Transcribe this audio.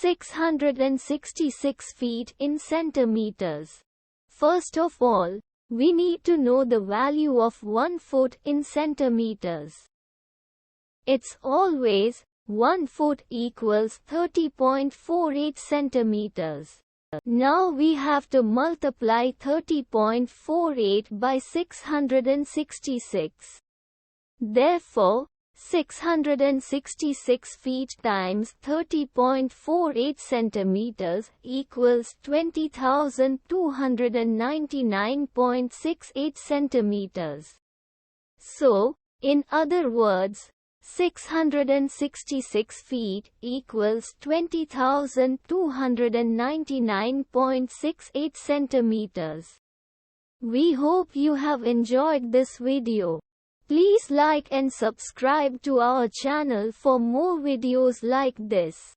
666 feet in centimeters. First of all, we need to know the value of 1 foot in centimeters. It's always 1 foot equals 30.48 centimeters. Now we have to multiply 30.48 by 666. Therefore, 666 feet times 30.48 centimeters equals 20,299.68 centimeters. So, in other words, 666 feet equals 20,299.68 centimeters. We hope you have enjoyed this video. Please like and subscribe to our channel for more videos like this.